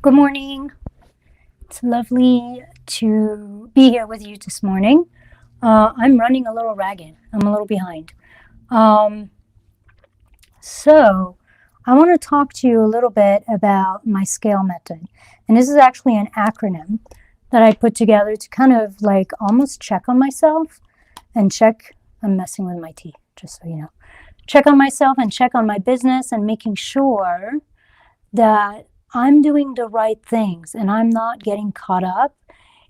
Good morning. It's lovely to be here with you this morning. I'm running a little ragged. I'm a little behind. Um, so, I want to talk to you a little bit about my scale method. And this is actually an acronym that I put together to kind of like almost check on myself and check. I'm messing with my tea, just so you know. Check on myself and check on my business and making sure that I'm doing the right things and I'm not getting caught up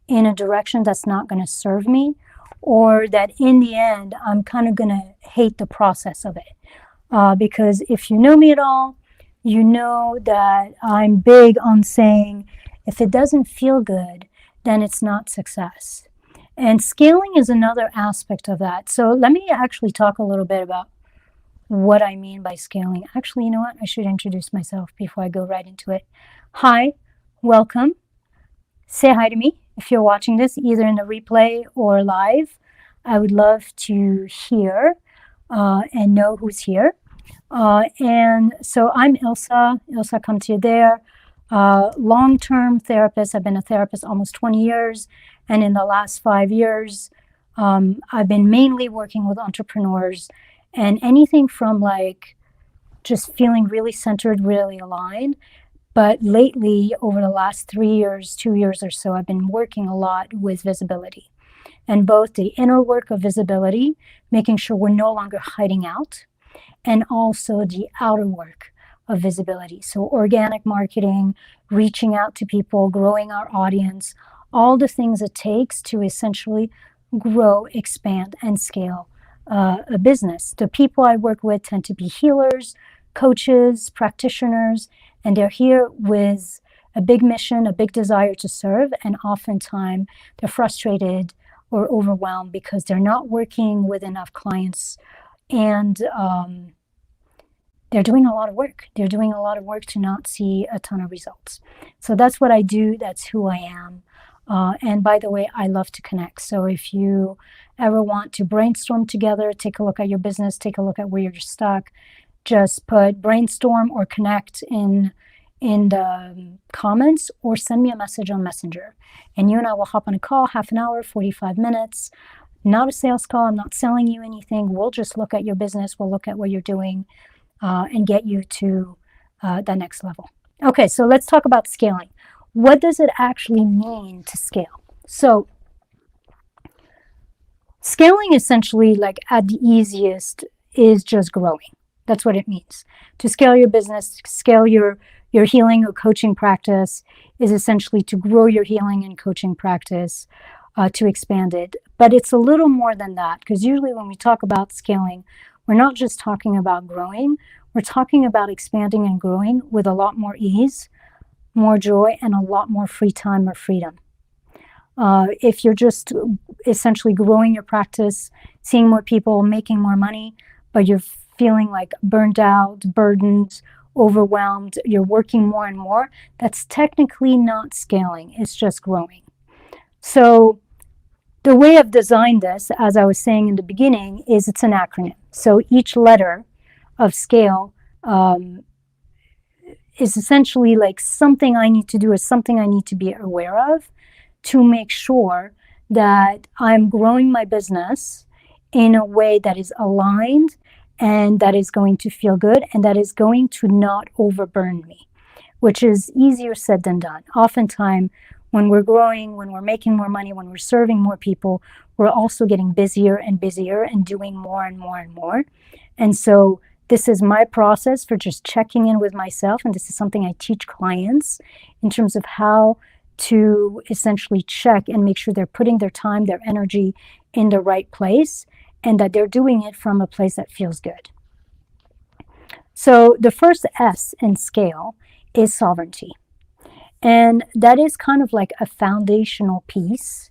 in a direction that's not going to serve me, or that in the end, I'm kind of going to hate the process of it. Because if you know me at all, you know that I'm big on saying if it doesn't feel good, then it's not success. And scaling is another aspect of that. So let me actually talk a little bit about what I mean by scaling. Actually, you know what? I should introduce myself before I go right into it. Hi, welcome. Say hi to me if you're watching this either in the replay or live. I would love to hear and know who's here. And so I'm Ilsa come to you there. Long-term therapist. I've been a therapist almost 20 years. And in the last 5 years, I've been mainly working with entrepreneurs and anything from like just feeling really centered, really aligned. But lately, over the last 3 years, 2 years or so, I've been working a lot with visibility and both the inner work of visibility, making sure we're no longer hiding out, and also the outer work of visibility. So organic marketing, reaching out to people, growing our audience, all the things it takes to essentially grow, expand, and scale a business. The people I work with tend to be healers, coaches, practitioners, and they're here with a big mission, a big desire to serve, and oftentimes they're frustrated or overwhelmed because they're not working with enough clients, and they're doing a lot of work. They're doing a lot of work to not see a ton of results. So that's what I do. That's who I am. And by the way, I love to connect. So if you ever want to brainstorm together, take a look at your business, take a look at where you're stuck, just put brainstorm or connect in the comments, or send me a message on Messenger. And you and I will hop on a call, half an hour, 45 minutes. Not a sales call. I'm not selling you anything. We'll just look at your business. We'll look at what you're doing and get you to the next level. Okay, so let's talk about scaling. What does it actually mean to scale? So scaling essentially, like at the easiest, is just growing. That's what it means. To scale your business, scale your healing or coaching practice is essentially to grow your healing and coaching practice, to expand it. But it's a little more than that, because usually when we talk about scaling, we're not just talking about growing, we're talking about expanding and growing with a lot more ease, more joy, and a lot more free time or freedom. If you're just essentially growing your practice, seeing more people, making more money, but you're feeling like burnt out, burdened, overwhelmed, you're working more and more, that's technically not scaling, it's just growing. So the way I've designed this, as I was saying in the beginning, is it's an acronym. So each letter of scale is essentially like something I need to do, or something I need to be aware of to make sure that I'm growing my business in a way that is aligned and that is going to feel good and that is going to not overburn me, which is easier said than done. Oftentimes, when we're growing, when we're making more money, when we're serving more people, we're also getting busier and busier and doing more and more and more. And so this is my process for just checking in with myself. And this is something I teach clients in terms of how to essentially check and make sure they're putting their time, their energy in the right place, and that they're doing it from a place that feels good. So the first S in scale is sovereignty. And that is kind of like a foundational piece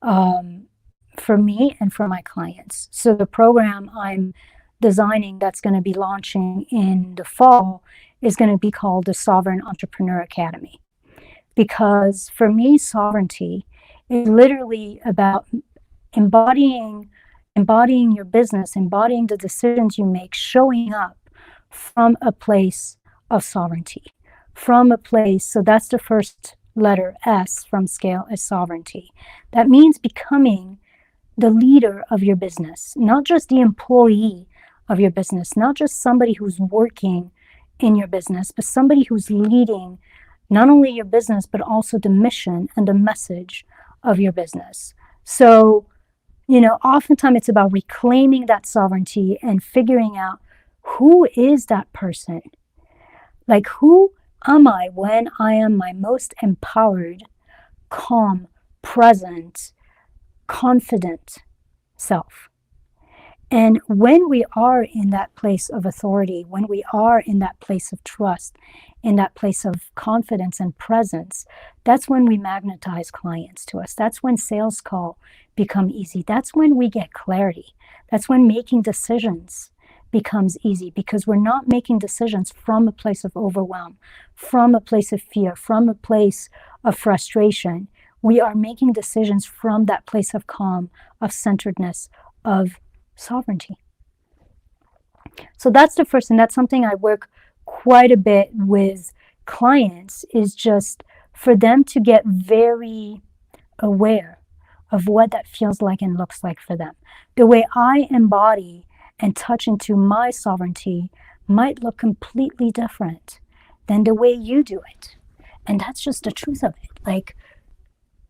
for me and for my clients. So the program I'm designing that's going to be launching in the fall is going to be called the Sovereign Entrepreneur Academy. Because for me, sovereignty is literally about embodying your business, embodying the decisions you make, showing up from a place of sovereignty, from a place. So that's the first letter, S, from scale, is sovereignty. That means becoming the leader of your business, not just the employee of your business, not just somebody who's working in your business, but somebody who's leading not only your business, but also the mission and the message of your business. So, oftentimes it's about reclaiming that sovereignty and figuring out, who is that person? Like, who am I when I am my most empowered, calm, present, confident self? And when we are in that place of authority, when we are in that place of trust, in that place of confidence and presence, that's when we magnetize clients to us. That's when sales call become easy. That's when we get clarity. That's when making decisions becomes easy, because we're not making decisions from a place of overwhelm, from a place of fear, from a place of frustration. We are making decisions from that place of calm, of centeredness, of sovereignty. So that's the first, and that's something I work quite a bit with clients, is just for them to get very aware of what that feels like and looks like for them. The way I embody and touch into my sovereignty might look completely different than the way you do it. And that's just the truth of it. Like,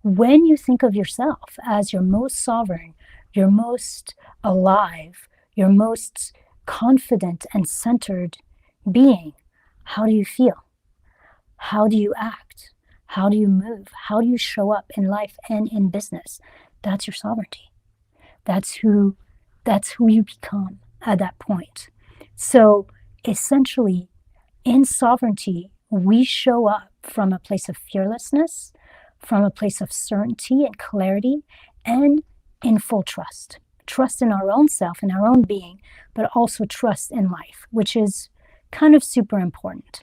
when you think of yourself as your most sovereign, your most alive, your most confident and centered being, how do you feel? How do you act? How do you move? How do you show up in life and in business? That's your sovereignty. That's who you become at that point. So essentially, in sovereignty, we show up from a place of fearlessness, from a place of certainty and clarity, and in full trust. Trust in our own self, in our own being, but also trust in life, which is kind of super important.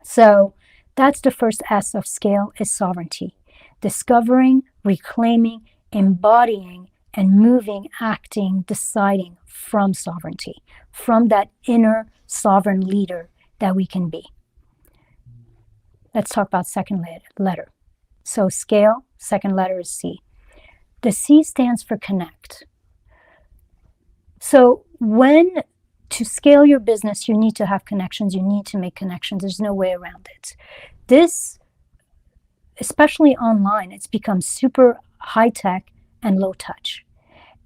So that's the first S of scale, is sovereignty. Discovering, reclaiming, embodying, and moving, acting, deciding from sovereignty, from that inner sovereign leader that we can be. Let's talk about second letter. So scale, second letter is C. The C stands for connect. So to scale your business, you need to have connections. You need to make connections. There's no way around it. This, especially online, it's become super high tech and low touch.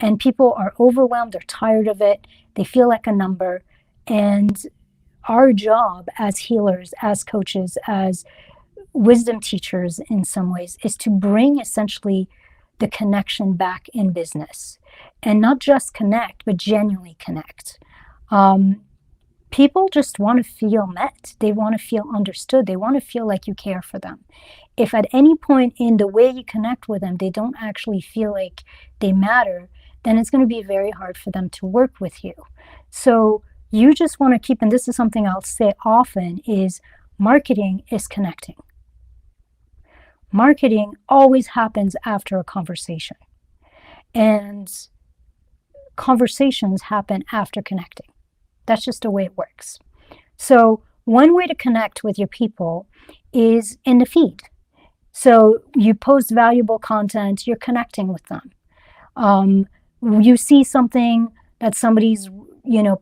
And people are overwhelmed. They're tired of it. They feel like a number. And our job as healers, as coaches, as wisdom teachers in some ways, is to bring essentially the connection back in business. And not just connect, but genuinely connect. People just want to feel met. They want to feel understood. They want to feel like you care for them. If at any point in the way you connect with them, they don't actually feel like they matter, then it's going to be very hard for them to work with you. So you just want to keep, and this is something I'll say often, is marketing is connecting. Marketing always happens after a conversation. And conversations happen after connecting. That's just the way it works. So one way to connect with your people is in the feed. So you post valuable content, you're connecting with them. You see something that somebody's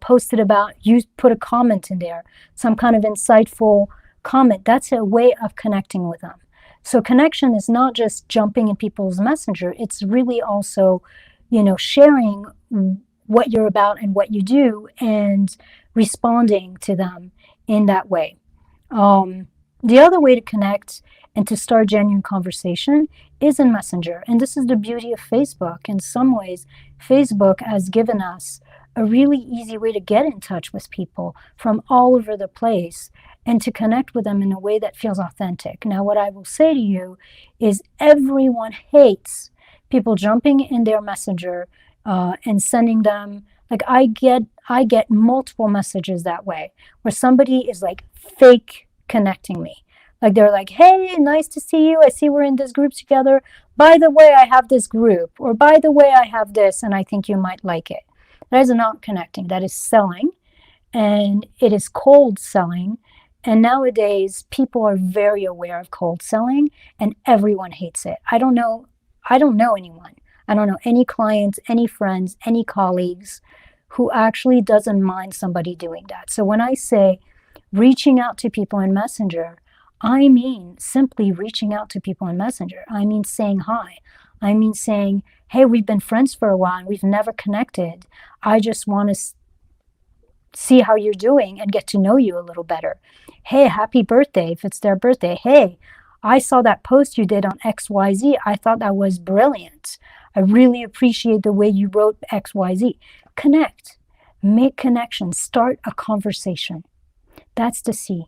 posted about, you put a comment in there, some kind of insightful comment. That's a way of connecting with them. So connection is not just jumping in people's messenger. It's really also, sharing what you're about and what you do and responding to them in that way. The other way to connect and to start genuine conversation is in Messenger. And this is the beauty of Facebook. In some ways, Facebook has given us a really easy way to get in touch with people from all over the place and to connect with them in a way that feels authentic. Now, what I will say to you is everyone hates people jumping in their Messenger and sending them, like I get multiple messages that way where somebody is like fake connecting me. Like they're like, hey, nice to see you. I see we're in this group together. By the way, I have this group, or by the way, I have this and I think you might like it. That is not connecting. That is selling, and it is cold selling, And nowadays, people are very aware of cold selling, and everyone hates it. I don't know anyone. I don't know any clients, any friends, any colleagues who actually doesn't mind somebody doing that. So when I say reaching out to people in Messenger, I mean simply reaching out to people in Messenger. I mean saying hi. I mean saying, hey, we've been friends for a while and we've never connected. I just want to see how you're doing and get to know you a little better. Hey, happy birthday if it's their birthday. Hey, I saw that post you did on XYZ. I thought that was brilliant. I really appreciate the way you wrote XYZ. Connect, make connections, start a conversation. That's the C.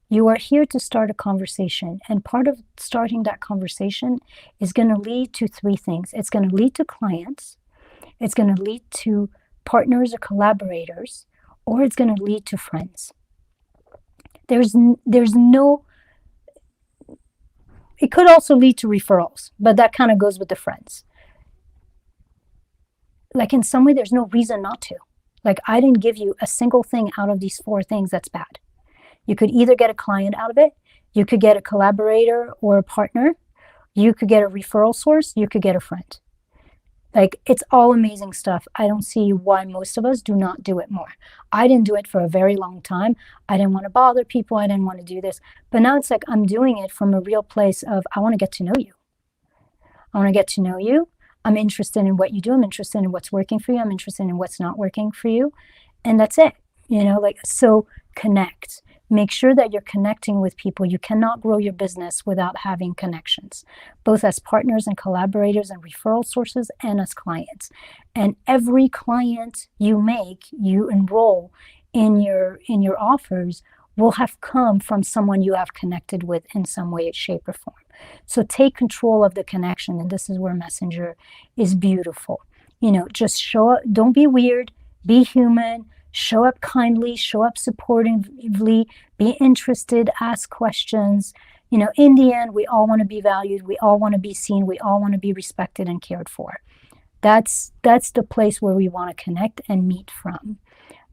You are here to start a conversation, and part of starting that conversation is going to lead to three things. It's going to lead to clients, it's going to lead to partners or collaborators, or it's going to lead to friends. There's no, it could also lead to referrals, but that kind of goes with the friends. Like in some way, there's no reason not to. Like I didn't give you a single thing out of these four things that's bad. You could either get a client out of it, you could get a collaborator or a partner, you could get a referral source, you could get a friend. Like it's all amazing stuff. I don't see why most of us do not do it more. I didn't do it for a very long time. I didn't want to bother people. I didn't want to do this. But now it's like I'm doing it from a real place of I want to get to know you. I want to get to know you. I'm interested in what you do. I'm interested in what's working for you. I'm interested in what's not working for you. And that's it. Like, so connect. Make sure that you're connecting with people. You cannot grow your business without having connections, both as partners and collaborators and referral sources and as clients. And every client you make, you enroll in your offers will have come from someone you have connected with in some way, shape, or form. So take control of the connection. And this is where Messenger is beautiful. Just show up. Don't be weird. Be human. Show up kindly, show up supportively, be interested, ask questions. In the end, we all want to be valued. We all want to be seen. We all want to be respected and cared for. That's the place where we want to connect and meet from.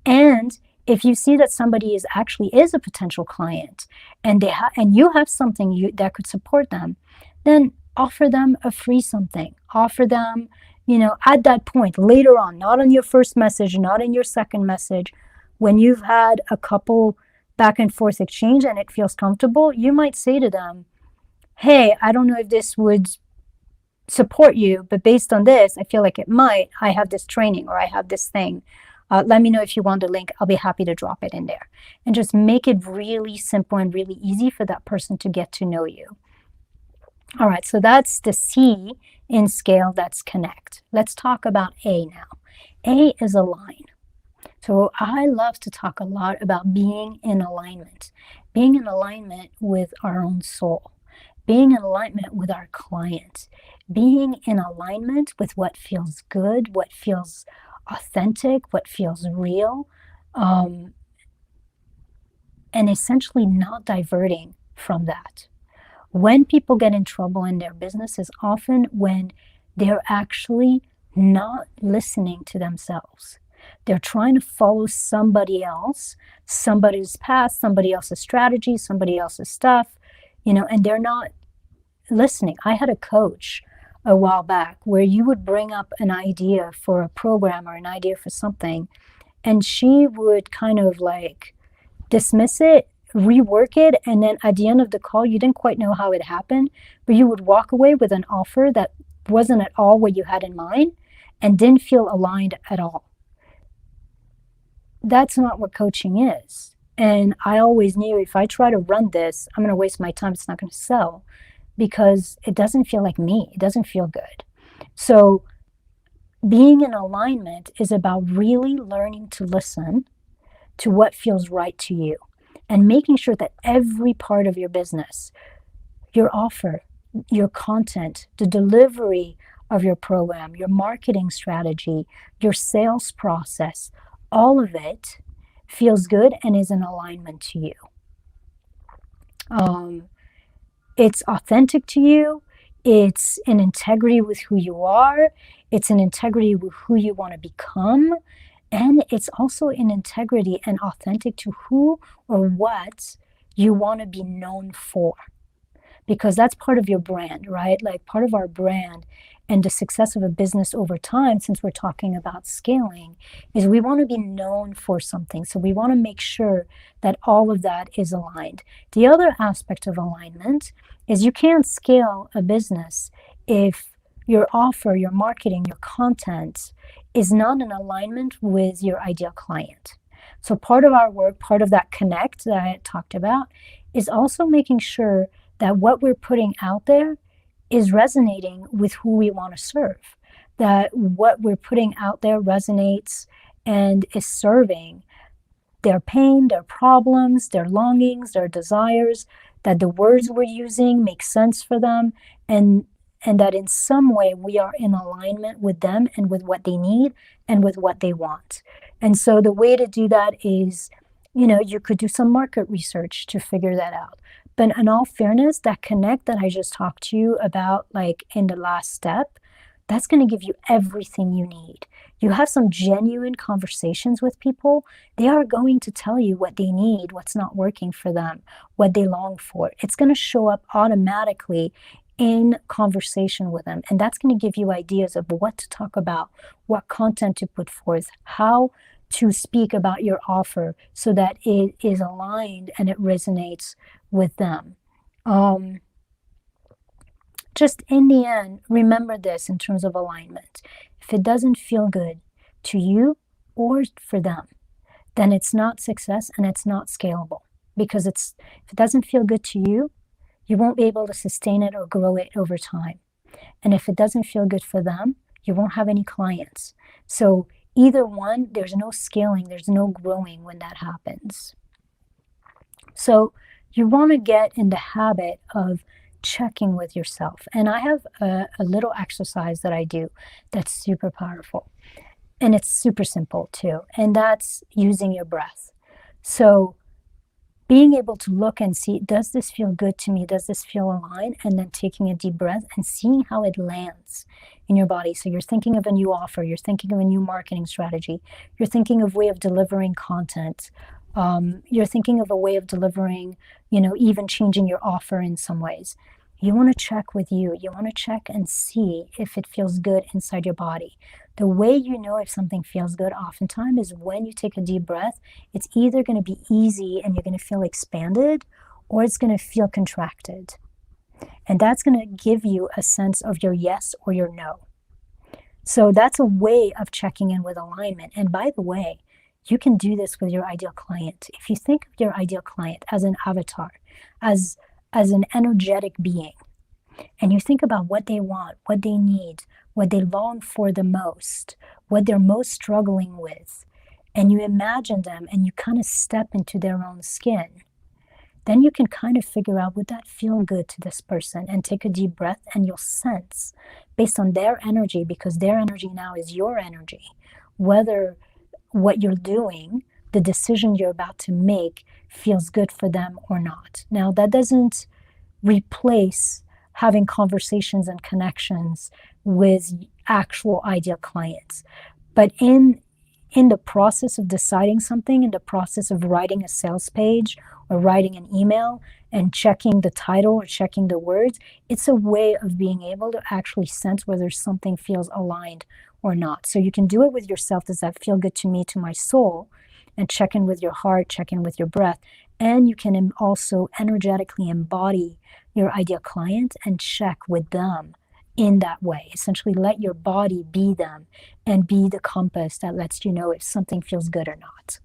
And if you see that somebody is a potential client and and you have something that could support them, then offer them a free something. Offer them, at that point, later on, not on your first message, not in your second message, when you've had a couple back and forth exchange and it feels comfortable, you might say to them, hey, I don't know if this would support you, but based on this, I feel like it might. I have this training or I have this thing. Let me know if you want the link. I'll be happy to drop it in there. And just make it really simple and really easy for that person to get to know you. All right, so that's the C in scale, that's connect. Let's talk about A now. A is align. So I love to talk a lot about being in alignment with our own soul, being in alignment with our clients, being in alignment with what feels good, what feels authentic, what feels real, and essentially not diverting from that. When people get in trouble in their business is often when they're actually not listening to themselves. They're trying to follow somebody else, somebody's path, somebody else's strategy, somebody else's stuff, and they're not listening. I had a coach a while back where you would bring up an idea for a program or an idea for something, and she would kind of like dismiss it, rework it, and then at the end of the call, you didn't quite know how it happened, but you would walk away with an offer that wasn't at all what you had in mind and didn't feel aligned at all. That's not what coaching is. And I always knew if I try to run this, I'm going to waste my time. It's not going to sell because it doesn't feel like me. It doesn't feel good. So being in alignment is about really learning to listen to what feels right to you and making sure that every part of your business, your offer, your content, the delivery of your program, your marketing strategy, your sales process, all of it feels good and is in alignment to you. It's authentic to you. It's in integrity with who you are. It's in integrity with who you want to become. And it's also in integrity and authentic to who or what you want to be known for, because that's part of your brand, right? Like part of our brand and the success of a business over time, since we're talking about scaling, is we want to be known for something. So we want to make sure that all of that is aligned. The other aspect of alignment is you can't scale a business if your offer, your marketing, your content is not in alignment with your ideal client. So part of our work, part of that connect that I talked about, is also making sure that what we're putting out there is resonating with who we want to serve, that what we're putting out there resonates and is serving their pain, their problems, their longings, their desires, that the words we're using make sense for them, and that in some way we are in alignment with them and with what they need and with what they want. And so the way to do that is, you could do some market research to figure that out. But in all fairness, that connect that I just talked to you about, like in the last step, that's going to give you everything you need. You have some genuine conversations with people, they are going to tell you what they need, what's not working for them, what they long for. It's going to show up automatically in conversation with them. And that's going to give you ideas of what to talk about, what content to put forth, how to speak about your offer so that it is aligned and it resonates with them. Just in the end, remember this in terms of alignment. If it doesn't feel good to you or for them, then it's not success and it's not scalable. Because if it doesn't feel good to you, you won't be able to sustain it or grow it over time. And if it doesn't feel good for them, you won't have any clients. So either one, there's no scaling, there's no growing when that happens. So you want to get in the habit of checking with yourself. And I have a little exercise that I do that's super powerful. And it's super simple too. And that's using your breath. So being able to look and see, does this feel good to me? Does this feel aligned? And then taking a deep breath and seeing how it lands in your body. So you're thinking of a new offer, you're thinking of a new marketing strategy, you're thinking of a way of delivering content, you're thinking of a way of delivering, even changing your offer in some ways. You want to check with you. You want to check and see if it feels good inside your body. The way you know if something feels good oftentimes is when you take a deep breath, it's either going to be easy and you're going to feel expanded, or it's going to feel contracted. And that's going to give you a sense of your yes or your no. So that's a way of checking in with alignment. And by the way, you can do this with your ideal client. If you think of your ideal client as an avatar, as an energetic being, and you think about what they want, what they need, what they long for the most, what they're most struggling with, and you imagine them and you kind of step into their own skin, then you can kind of figure out, would that feel good to this person? And take a deep breath and you'll sense, based on their energy, because their energy now is your energy, whether what you're doing, the decision you're about to make, feels good for them or not. Now, that doesn't replace having conversations and connections with actual ideal clients. But in the process of deciding something, in the process of writing a sales page or writing an email and checking the title or checking the words, it's a way of being able to actually sense whether something feels aligned or not. So you can do it with yourself. Does that feel good to me, to my soul? And check in with your heart, check in with your breath. And you can also energetically embody your ideal client and check with them in that way. Essentially, let your body be them and be the compass that lets you know if something feels good or not.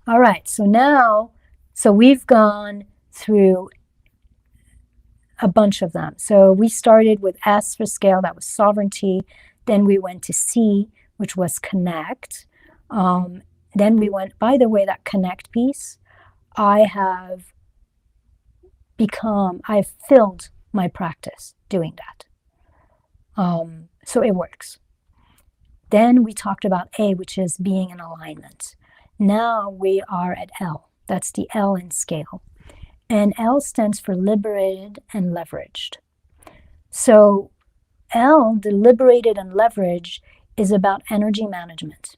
All right, so we've gone through a bunch of them. So we started with S for scale, that was sovereignty. Then we went to C, which was connect. Then we went, by the way, that connect piece, I've filled my practice doing that. So it works. Then we talked about A, which is being in alignment. Now we are at L. That's the L in scale. And L stands for liberated and leveraged. So L, the liberated and leveraged, is about energy management.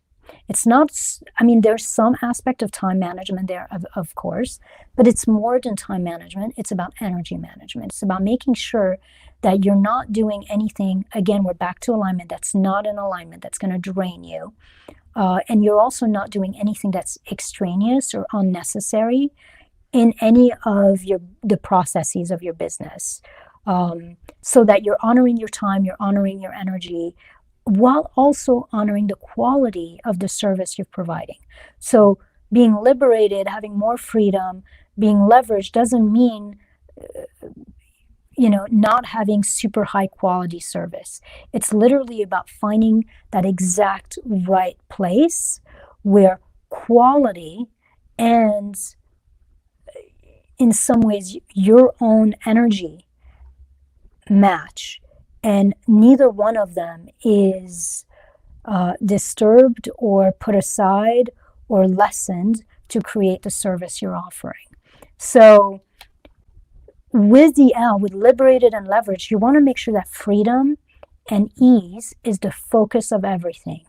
It's not, I mean, there's some aspect of time management there, of course, but it's more than time management. It's about energy management. It's about making sure that you're not doing anything. Again, we're back to alignment. That's not an alignment that's going to drain you. And you're also not doing anything that's extraneous or unnecessary in any of the processes of your business, so that you're honoring your time, you're honoring your energy, while also honoring the quality of the service you're providing. So being liberated, having more freedom, being leveraged doesn't mean not having super high quality service. It's literally about finding that exact right place where quality and, in some ways, your own energy match, and neither one of them is disturbed or put aside or lessened to create the service you're offering. So with the L, with liberated and leveraged, you want to make sure that freedom and ease is the focus of everything.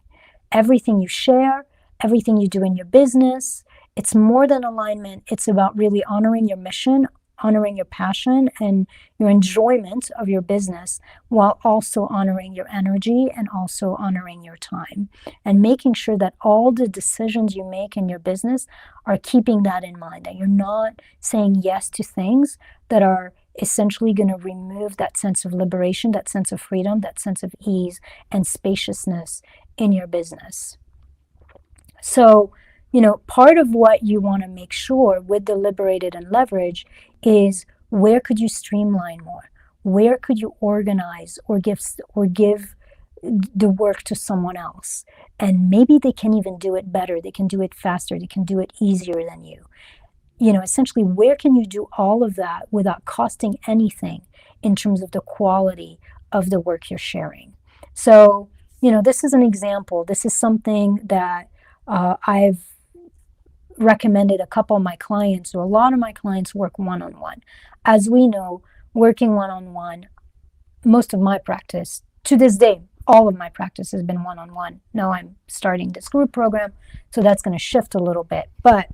Everything you share, everything you do in your business, it's more than alignment. It's about really honoring your mission, honoring your passion and your enjoyment of your business, while also honoring your energy and also honoring your time, and making sure that all the decisions you make in your business are keeping that in mind, that you're not saying yes to things that are essentially going to remove that sense of liberation, that sense of freedom, that sense of ease and spaciousness in your business. So, part of what you want to make sure with the liberated and leverage is, where could you streamline more? Where could you organize or give the work to someone else? And maybe they can even do it better. They can do it faster. They can do it easier than you. Essentially, where can you do all of that without costing anything in terms of the quality of the work you're sharing? So, this is an example. This is something that I've recommended a couple of my clients. So a lot of my clients work one-on-one. As we know, working one-on-one, most of my practice, to this day, all of my practice has been one-on-one. Now I'm starting this group program, so that's going to shift a little bit. But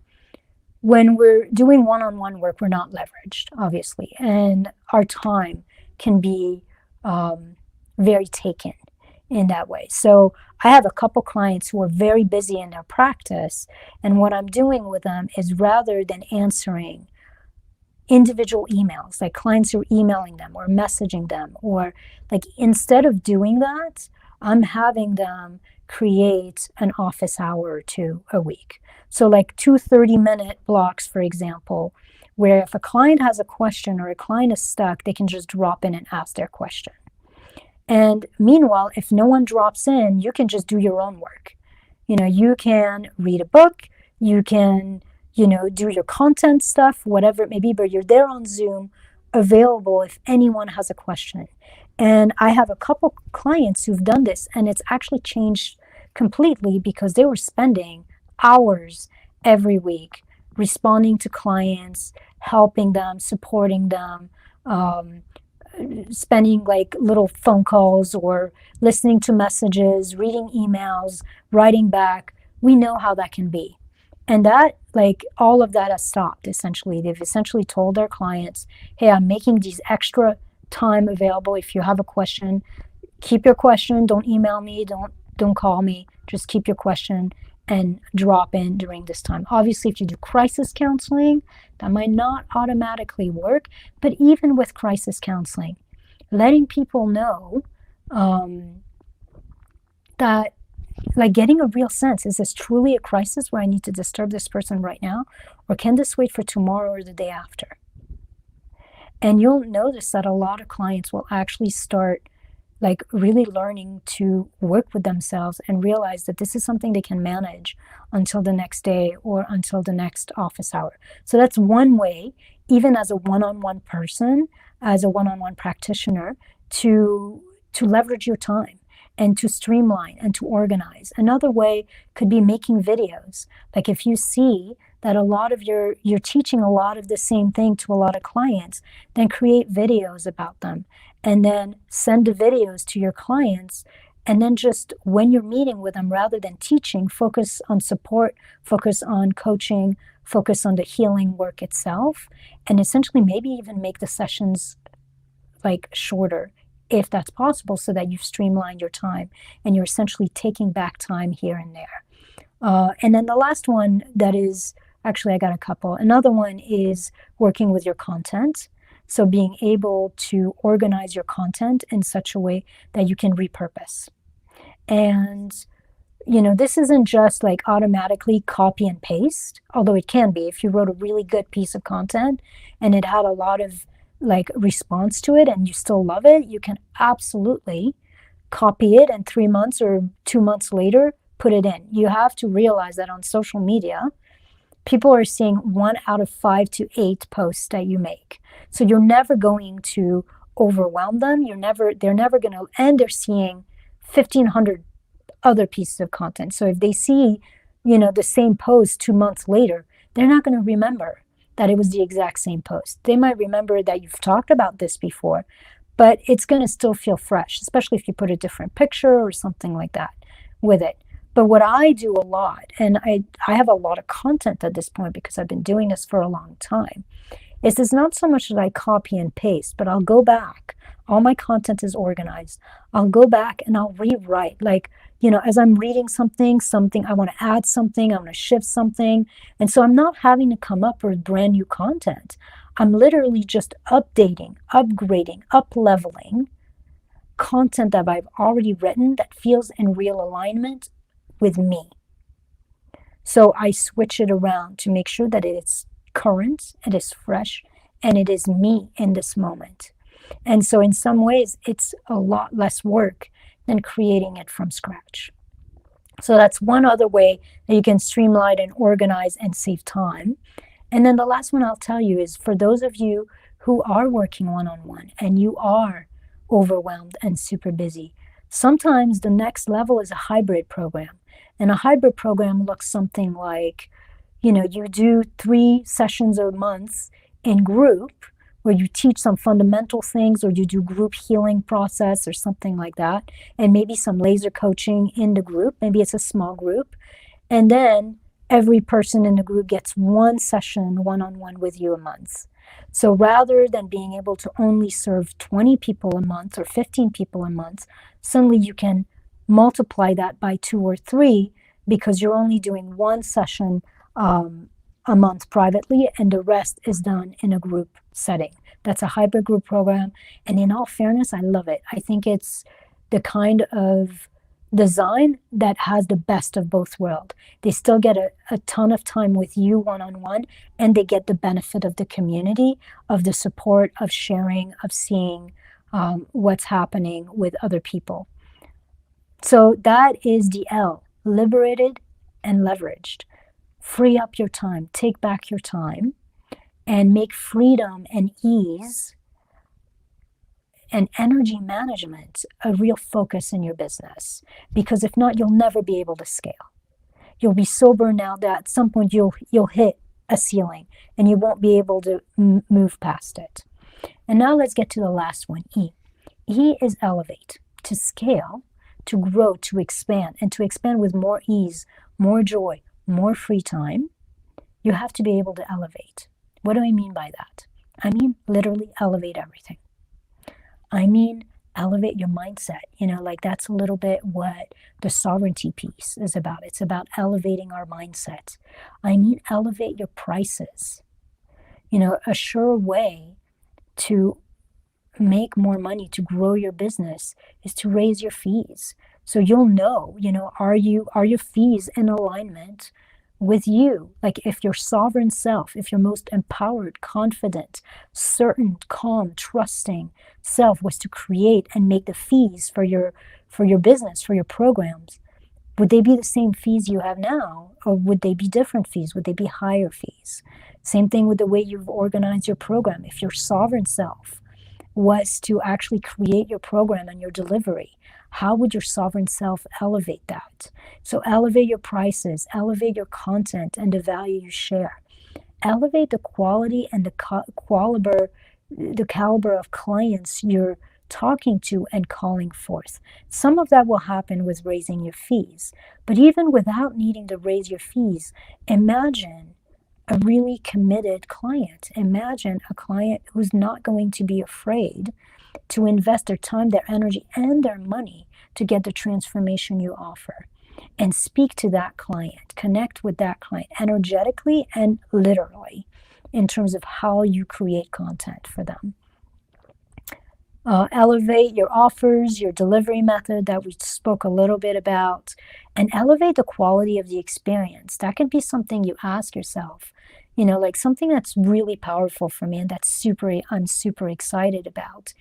when we're doing one-on-one work, we're not leveraged, obviously, and our time can be very taken in that way. So I have a couple clients who are very busy in their practice, and what I'm doing with them is, rather than answering individual emails, like clients are emailing them or messaging them, or like, instead of doing that, I'm having them create an office hour or two a week. So like 2 30-minute blocks, for example, where if a client has a question or a client is stuck, they can just drop in and ask their question. And meanwhile, if no one drops in, you can just do your own work. You can read a book, you can, do your content stuff, whatever it may be, but you're there on Zoom, available if anyone has a question. And I have a couple clients who've done this, and it's actually changed completely, because they were spending hours every week responding to clients, helping them, supporting them, spending like little phone calls or listening to messages, reading emails, writing back. We know how that can be. And that, like, all of that has stopped, essentially. They've essentially told their clients, hey, I'm making these extra time available. If you have a question, keep your question. Don't email me. Don't call me. Just keep your question and drop in during this time. Obviously, if you do crisis counseling, that might not automatically work. But even with crisis counseling, letting people know that, like, getting a real sense, is this truly a crisis where I need to disturb this person right now? Or can this wait for tomorrow or the day after? And you'll notice that a lot of clients will actually start, like, really learning to work with themselves and realize that this is something they can manage until the next day or until the next office hour. So that's one way, even as a one-on-one person, as a one-on-one practitioner, to leverage your time and to streamline and to organize. Another way could be making videos. Like, if you see that a lot of you're teaching a lot of the same thing to a lot of clients, then create videos about them, and then send the videos to your clients And then just when you're meeting with them, rather than teaching, focus on support, focus on coaching, focus on the healing work itself, and essentially maybe even make the sessions like shorter if that's possible, so that you've streamlined your time and you're essentially taking back time here and there. And then the last one that is, actually, I got a couple. Another one is working with your content. So being able to organize your content in such a way that you can repurpose. And, this isn't just like automatically copy and paste, although it can be. If you wrote a really good piece of content and it had a lot of like response to it and you still love it, you can absolutely copy it and 3 months or 2 months later put it in. You have to realize that on social media, people are seeing 1 out of 5 to 8 posts that you make. So you're never going to overwhelm them. They're never going to, and they're seeing 1,500 other pieces of content. So if they see, the same post 2 months later, they're not going to remember that it was the exact same post. They might remember that you've talked about this before, but it's going to still feel fresh, especially if you put a different picture or something like that with it. But what I do a lot, and I have a lot of content at this point because I've been doing this for a long time, is it's not so much that I copy and paste, but I'll go back. All my content is organized. I'll go back and I'll rewrite. Like, as I'm reading something, I want to add something, I want to shift something. And so I'm not having to come up with brand new content. I'm literally just updating, upgrading, up-leveling content that I've already written that feels in real alignment with me. So I switch it around to make sure that it's current, it is fresh, and it is me in this moment. And so in some ways, it's a lot less work than creating it from scratch. So that's one other way that you can streamline and organize and save time. And then the last one I'll tell you is, for those of you who are working one-on-one and you are overwhelmed and super busy, sometimes the next level is a hybrid program. And a hybrid program looks something like, you do 3 sessions a month in group where you teach some fundamental things, or you do group healing process or something like that, and maybe some laser coaching in the group. Maybe it's a small group. And then every person in the group gets 1 session one-on-one with you a month. So rather than being able to only serve 20 people a month or 15 people a month, suddenly you can multiply that by 2 or 3, because you're only doing 1 session a month privately, and the rest is done in a group setting. That's a hybrid group program. And in all fairness, I love it. I think it's the kind of design that has the best of both worlds. They still get a ton of time with you one-on-one, and they get the benefit of the community, of the support, of sharing, of seeing what's happening with other people. So that is the L: liberated and leveraged. Free up your time, take back your time, and make freedom and ease and energy management a real focus in your business. Because if not, you'll never be able to scale. You'll be so burned out that at some point you'll hit a ceiling and you won't be able to move past it. And now let's get to the last one, E. E is elevate, to scale, to grow, to expand, and to expand with more ease, more joy, more free time. You have to be able to elevate. What do I mean by that? I mean literally elevate everything. I mean elevate your mindset. Like that's a little bit what the sovereignty piece is about. It's about elevating our mindset. I mean elevate your prices. A sure way to make more money, to grow your business, is to raise your fees. So you'll know, are your fees in alignment with you? Like if your sovereign self, if your most empowered, confident, certain, calm, trusting self was to create and make the fees for your business, for your programs, would they be the same fees you have now? Or would they be different fees? Would they be higher fees? Same thing with the way you've organized your program. If your sovereign self was to actually create your program and your delivery, how would your sovereign self elevate that? So elevate your prices, elevate your content and the value you share. Elevate the quality and the caliber of clients you're talking to and calling forth. Some of that will happen with raising your fees. But even without needing to raise your fees, imagine a really committed client. Imagine a client who's not going to be afraid to invest their time, their energy, and their money to get the transformation you offer. And speak to that client, connect with that client energetically and literally in terms of how you create content for them. Elevate your offers, your delivery method that we spoke a little bit about, and elevate the quality of the experience. That can be something you ask yourself, like something that's really powerful for me and I'm super excited about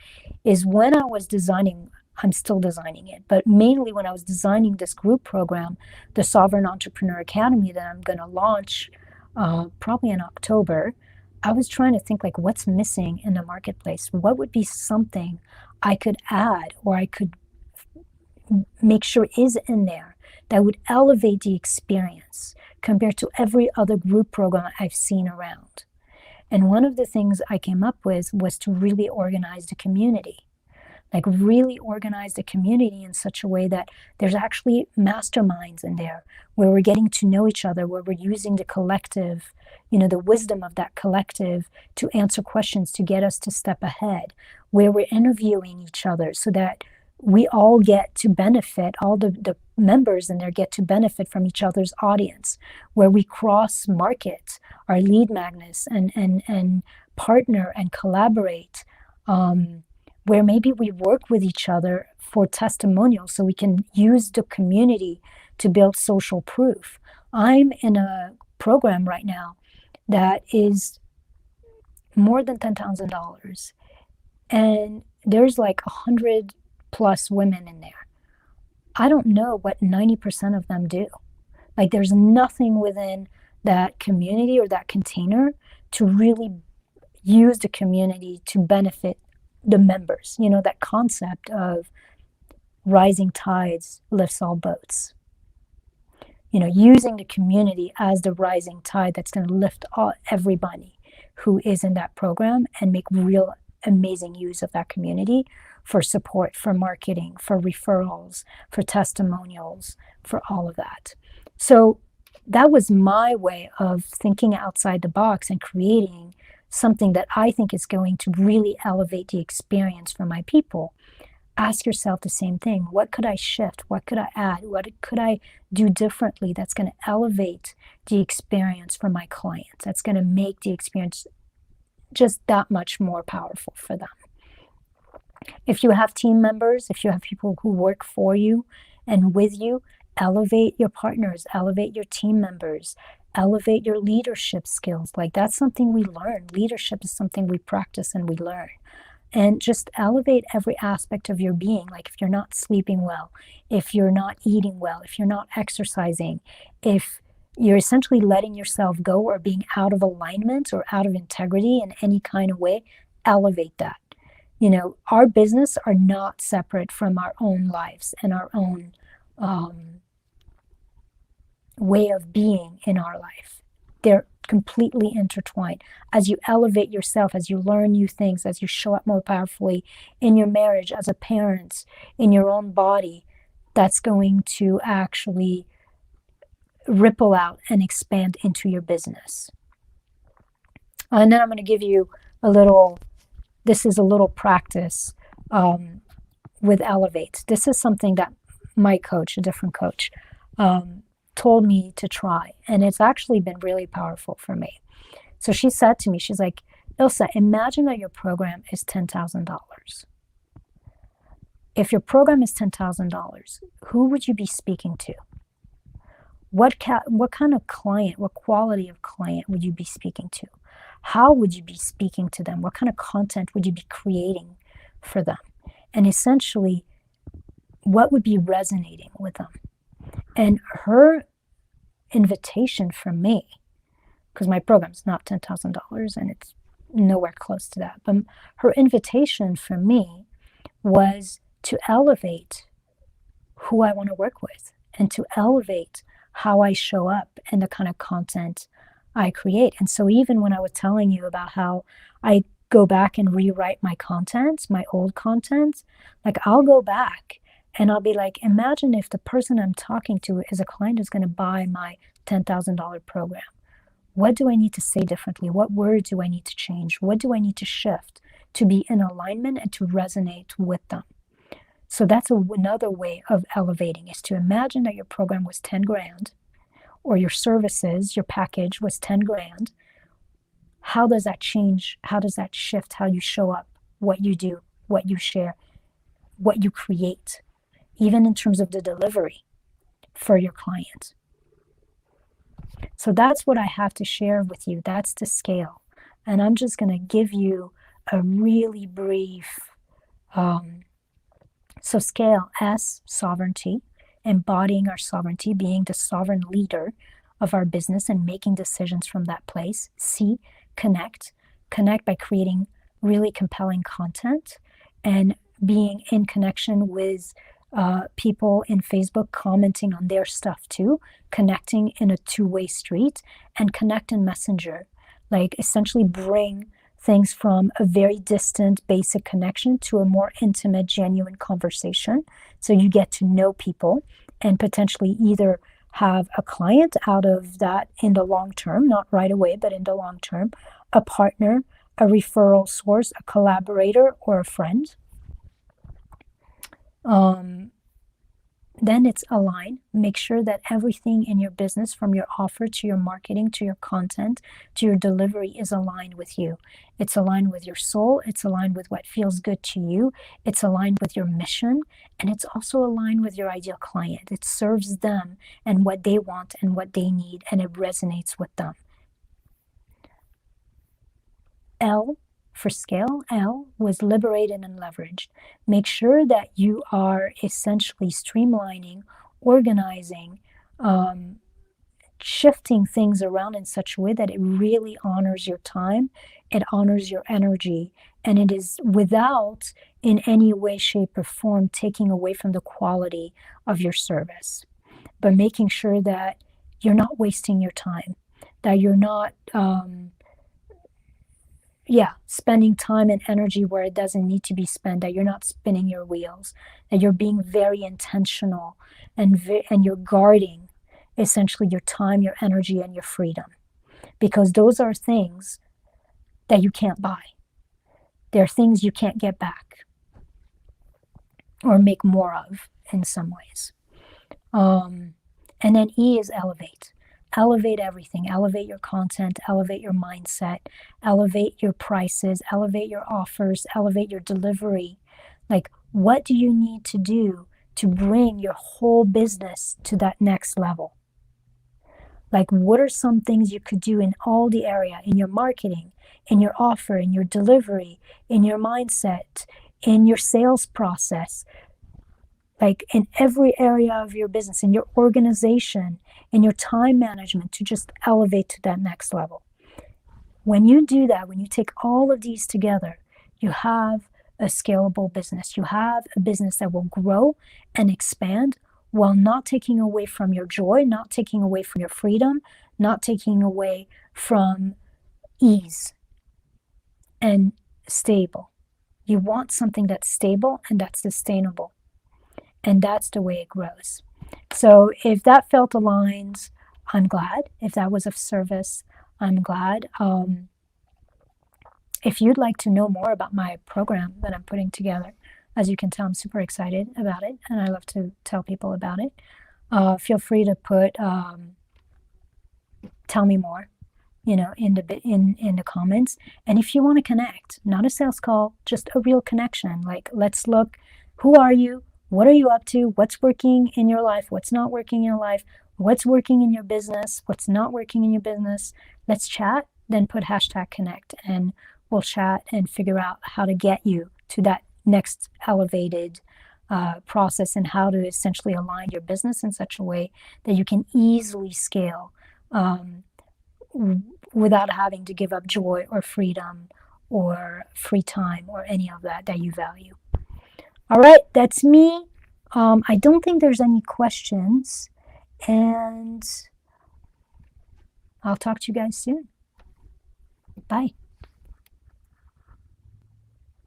is when I was designing, I'm still designing it, but mainly when I was designing this group program, the Sovereign Entrepreneur Academy that I'm going to launch probably in October. I was trying to think like what's missing in the marketplace. What would be something I could add or I could make sure is in there that would elevate the experience compared to every other group program I've seen around. And one of the things I came up with was to really organize the community. Like really organize the community in such a way that there's actually masterminds in there where we're getting to know each other, where we're using the collective, the wisdom of that collective to answer questions to get us to step ahead, where we're interviewing each other so that we all get to benefit, all the members in there get to benefit from each other's audience, where we cross market our lead magnets and partner and collaborate, where maybe we work with each other for testimonials so we can use the community to build social proof. I'm in a program right now that is more than $10,000 and there's like 100 plus women in there. I don't know what 90% of them do. Like there's nothing within that community or that container to really use the community to benefit the members, that concept of rising tides lifts all boats. Using the community as the rising tide that's going to lift everybody who is in that program and make real amazing use of that community for support, for marketing, for referrals, for testimonials, for all of that. So that was my way of thinking outside the box and creating something that I think is going to really elevate the experience for my people. Ask yourself the same thing. What could I shift? What could I add? What could I do differently that's going to elevate the experience for my clients? That's going to make the experience just that much more powerful for them. If you have team members, if you have people who work for you and with you, elevate your partners, elevate your team members, elevate your leadership skills. Like that's something we learn. Leadership is something we practice and we learn. And just elevate every aspect of your being. Like if you're not sleeping well, if you're not eating well, if you're not exercising, if you're essentially letting yourself go or being out of alignment or out of integrity in any kind of way, elevate that. Our business are not separate from our own lives and our own way of being in our life. They're completely intertwined. As you elevate yourself, as you learn new things, as you show up more powerfully in your marriage, as a parent, in your own body, that's going to actually ripple out and expand into your business. And then I'm going to give you this is a little practice with Elevate. This is something that my coach, a different coach, told me to try. And it's actually been really powerful for me. So she said to me, she's like, Ilse, imagine that your program is $10,000. If your program is $10,000, who would you be speaking to? What kind of client, what quality of client would you be speaking to? How would you be speaking to them? What kind of content would you be creating for them? And essentially, what would be resonating with them? And her invitation from me, because my program's not $10,000 and it's nowhere close to that, but her invitation from me was to elevate who I want to work with and to elevate how I show up and the kind of content I create. And so even when I was telling you about how I go back and rewrite my content, my old content, like I'll go back and I'll be like, imagine if the person I'm talking to is a client who's going to buy my $10,000 program. What do I need to say differently? What words do I need to change? What do I need to shift to be in alignment and to resonate with them? So that's another way of elevating, is to imagine that your program was 10 grand, or your services, your package was 10 grand. How does that change? How does that shift how you show up, what you do, what you share, what you create, even in terms of the delivery for your client? So that's what I have to share with you. That's the scale. And I'm just going to give you a really brief. So scale, S, sovereignty, embodying our sovereignty, being the sovereign leader of our business and making decisions from that place. C, connect by creating really compelling content and being in connection with people in Facebook, commenting on their stuff too, connecting in a two-way street, and connect in Messenger, like essentially bring things from a very distant basic connection to a more intimate, genuine conversation. So you get to know people and potentially either have a client out of that in the long term, not right away, but in the long term, a partner, a referral source, a collaborator, or a friend. Then it's align. Make sure that everything in your business, from your offer to your marketing to your content to your delivery, is aligned with you. It's aligned with your soul. It's aligned with what feels good to you. It's aligned with your mission. And it's also aligned with your ideal client. It serves them and what they want and what they need, and it resonates with them. L for scale, L was liberated and leveraged. Make sure that you are essentially streamlining, organizing, shifting things around in such a way that it really honors your time, it honors your energy, and it is without in any way, shape, or form taking away from the quality of your service, but making sure that you're not wasting your time, that you're not spending time and energy where it doesn't need to be spent, that you're not spinning your wheels, that you're being very intentional and you're guarding essentially your time, your energy, and your freedom. Because those are things that you can't buy. They're things you can't get back or make more of in some ways. And then E is elevate. Elevate everything. Elevate your content, elevate your mindset, elevate your prices, elevate your offers, elevate your delivery. Like, what do you need to do to bring your whole business to that next level? Like, what are some things you could do in all the area, in your marketing, in your offer, in your delivery, in your mindset, in your sales process, like in every area of your business, in your organization, in your time management, to just elevate to that next level. When you do that, when you take all of these together, you have a scalable business. You have a business that will grow and expand while not taking away from your joy, not taking away from your freedom, not taking away from ease and stable. You want something that's stable and that's sustainable. And that's the way it grows. So if that felt aligned, I'm glad. If that was of service, I'm glad. If you'd like to know more about my program that I'm putting together, as you can tell, I'm super excited about it, and I love to tell people about it. Feel free to put tell me more, in the comments. And if you want to connect, not a sales call, just a real connection. Like, let's look. Who are you? What are you up to? What's working in your life? What's not working in your life? What's working in your business? What's not working in your business? Let's chat, then put #connect, and we'll chat and figure out how to get you to that next elevated process, and how to essentially align your business in such a way that you can easily scale without having to give up joy or freedom or free time or any of that you value. All right, that's me. I don't think there's any questions, and I'll talk to you guys soon. Bye.